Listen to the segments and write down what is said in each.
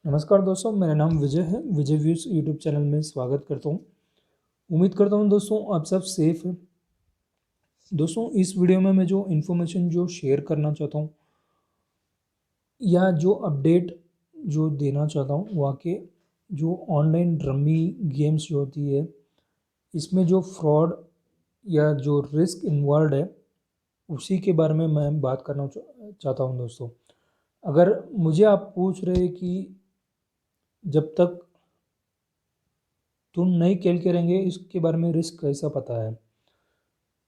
नमस्कार दोस्तों, मेरा नाम विजय है। विजय व्यूज़ यूट्यूब चैनल में स्वागत करता हूँ। उम्मीद करता हूँ दोस्तों आप सब सेफ हैं। दोस्तों इस वीडियो में मैं जो इन्फॉर्मेशन जो शेयर करना चाहता हूँ या जो अपडेट जो देना चाहता हूँ वहाँ के जो ऑनलाइन रम्मी गेम्स जो होती है इसमें जो फ्रॉड या जो रिस्क इन्वॉल्व है उसी के बारे में मैं बात करना चाहता हूँ दोस्तों। अगर मुझे आप पूछ रहे हैं कि जब तक तुम नहीं खेल के रहेंगे इसके बारे में रिस्क कैसा पता है।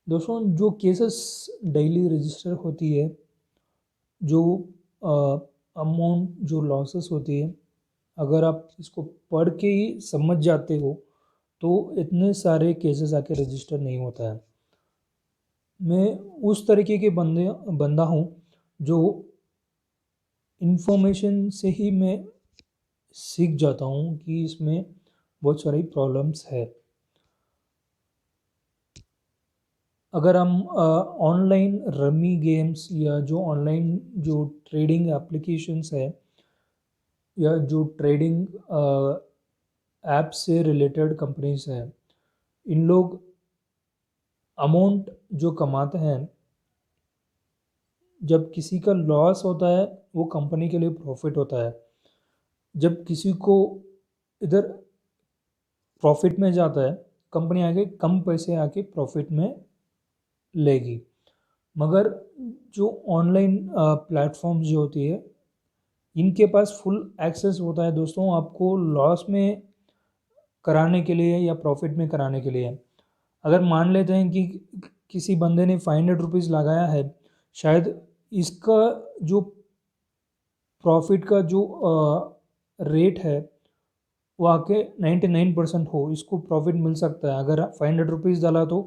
दोस्तों जो केसेस डेली रजिस्टर होती है, जो अमाउंट जो लॉसेस होती है, अगर आप इसको पढ़ के ही समझ जाते हो तो इतने सारे केसेस आके रजिस्टर नहीं होता है। मैं उस तरीके के बंदा हूँ जो इन्फॉर्मेशन से ही मैं सीख जाता हूँ कि इसमें बहुत सारी प्रॉब्लम्स है। अगर हम ऑनलाइन रमी गेम्स या जो ऑनलाइन जो ट्रेडिंग एप्लीकेशंस है या जो ट्रेडिंग ऐप से रिलेटेड कंपनीज हैं, इन लोग अमाउंट जो कमाते हैं, जब किसी का लॉस होता है वो कंपनी के लिए प्रॉफिट होता है। जब किसी को इधर प्रॉफिट में जाता है, कंपनी आगे कम पैसे आके प्रॉफिट में लेगी। मगर जो ऑनलाइन प्लेटफॉर्म्स जो होती है इनके पास फुल एक्सेस होता है दोस्तों, आपको लॉस में कराने के लिए या प्रॉफिट में कराने के लिए। अगर मान लेते हैं कि किसी बंदे ने 500 रुपीज़ लगाया है, शायद इसका जो प्रॉफिट का जो रेट है वो आके 99% हो, इसको प्रॉफिट मिल सकता है। अगर 500 रुपीज़ डाला तो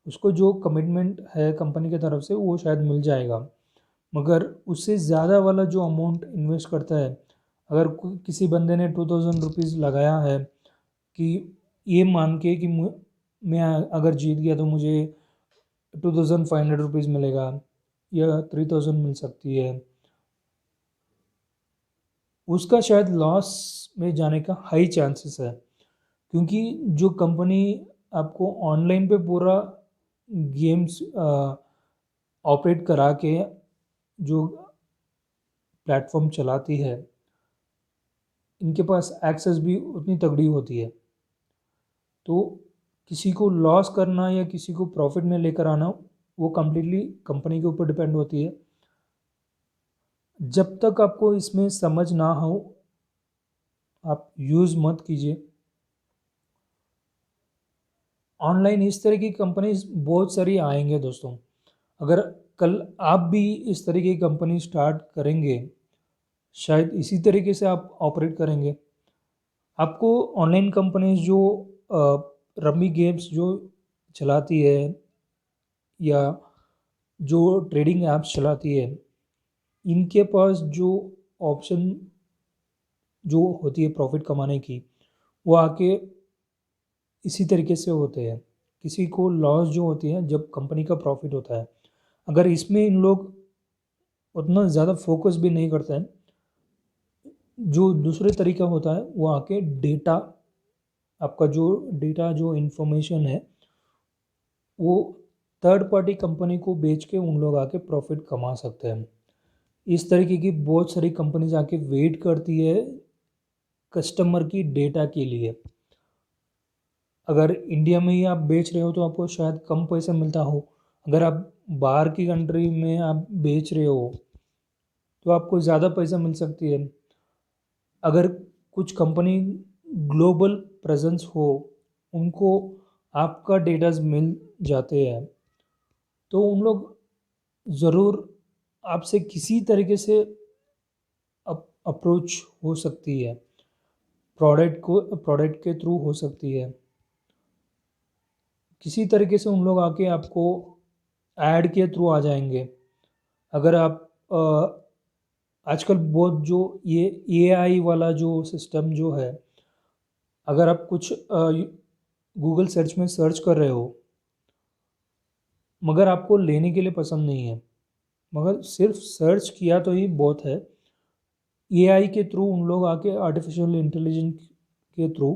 उसको जो कमिटमेंट है कंपनी की तरफ से वो शायद मिल जाएगा। मगर उससे ज़्यादा वाला जो अमाउंट इन्वेस्ट करता है, अगर किसी बंदे ने 2000 रुपीज़ लगाया है कि ये मान के कि मैं अगर जीत गया तो मुझे 2500 रुपीज़ मिलेगा या 3000 मिल सकती है, उसका शायद लॉस में जाने का हाई चांसेस है। क्योंकि जो कंपनी आपको ऑनलाइन पे पूरा गेम्स ऑपरेट करा के जो प्लेटफॉर्म चलाती है, इनके पास एक्सेस भी उतनी तगड़ी होती है। तो किसी को लॉस करना या किसी को प्रॉफिट में लेकर आना वो कम्प्लीटली कंपनी के ऊपर डिपेंड होती है। जब तक आपको इसमें समझ ना हो आप यूज़ मत कीजिए। ऑनलाइन इस तरह की कंपनीज बहुत सारी आएंगे दोस्तों। अगर कल आप भी इस तरह की कंपनी स्टार्ट करेंगे, शायद इसी तरीके से आप ऑपरेट करेंगे। आपको ऑनलाइन कंपनीज जो रमी गेम्स जो चलाती है या जो ट्रेडिंग ऐप्स चलाती है, इनके पास जो ऑप्शन जो होती है प्रॉफिट कमाने की, वो आके इसी तरीके से होते हैं। किसी को लॉस जो होती है जब कंपनी का प्रॉफिट होता है, अगर इसमें इन लोग उतना ज़्यादा फोकस भी नहीं करते हैं। जो दूसरे तरीका होता है वो आके डेटा, आपका जो डेटा जो इन्फॉर्मेशन है वो थर्ड पार्टी कंपनी को बेच के उन लोग आके प्रॉफिट कमा सकते हैं। इस तरीके की बहुत सारी कंपनीज आके वेट करती है कस्टमर की डेटा के लिए। अगर इंडिया में ही आप बेच रहे हो तो आपको शायद कम पैसा मिलता हो, अगर आप बाहर की कंट्री में आप बेच रहे हो तो आपको ज़्यादा पैसा मिल सकती है। अगर कुछ कंपनी ग्लोबल प्रेजेंस हो, उनको आपका डेटाज मिल जाते हैं, तो उन लोग ज़रूर आपसे किसी तरीके से अप्रोच हो सकती है, प्रोडक्ट के थ्रू हो सकती है। किसी तरीके से उन लोग आके आपको ऐड के थ्रू आ जाएंगे। अगर आप आजकल बहुत जो ये एआई वाला जो सिस्टम जो है, अगर आप कुछ गूगल सर्च में सर्च कर रहे हो मगर आपको लेने के लिए पसंद नहीं है, मगर सिर्फ सर्च किया तो ही बहुत है, एआई के थ्रू उन लोग आके आर्टिफिशियल इंटेलिजेंस के थ्रू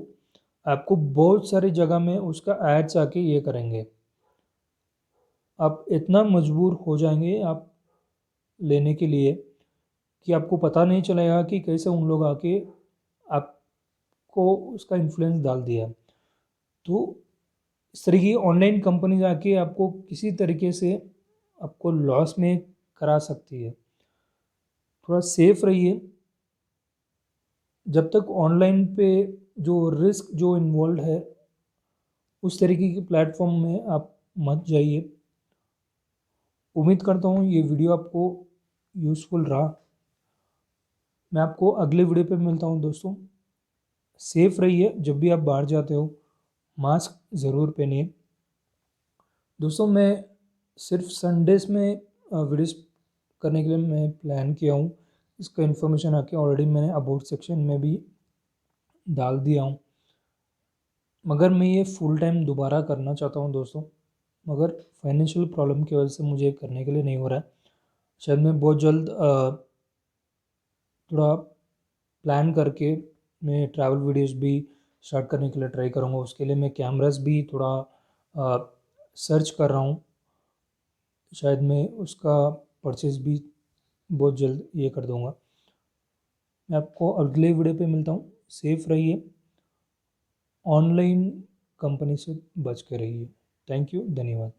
आपको बहुत सारी जगह में उसका एड्स आके ये करेंगे। आप इतना मजबूर हो जाएंगे आप लेने के लिए कि आपको पता नहीं चलेगा कि कैसे उन लोग आके आपको उसका इन्फ्लुएंस डाल दिया। तो इस तरह की ऑनलाइन कंपनीज आके आपको किसी तरीके से आपको लॉस में करा सकती है। थोड़ा सेफ रहिए। जब तक ऑनलाइन पे जो रिस्क जो इन्वॉल्व है उस तरीके के प्लेटफॉर्म में आप मत जाइए। उम्मीद करता हूँ ये वीडियो आपको यूज़फुल रहा। मैं आपको अगले वीडियो पे मिलता हूँ दोस्तों। सेफ रहिए। जब भी आप बाहर जाते हो मास्क ज़रूर पहनिए। दोस्तों मैं सिर्फ संडेज में वीडियोस करने के लिए मैं प्लान किया हूँ। इसका इन्फॉर्मेशन आके ऑलरेडी मैंने अबाउट सेक्शन में भी डाल दिया हूँ, मगर मैं ये फुल टाइम दोबारा करना चाहता हूँ दोस्तों, मगर फाइनेंशियल प्रॉब्लम की वजह से मुझे करने के लिए नहीं हो रहा है। शायद मैं बहुत जल्द थोड़ा प्लान करके मैं ट्रैवल वीडियोस भी स्टार्ट करने के लिए ट्राई करूँगा। उसके लिए मैं कैमरास भी थोड़ा सर्च कर रहा हूँ। शायद मैं उसका परचेज़ भी बहुत जल्द ये कर दूँगा। मैं आपको अगले वीडियो पे मिलता हूँ। सेफ रहिए। ऑनलाइन कंपनी से बच के रहिए। Thank you. धन्यवाद।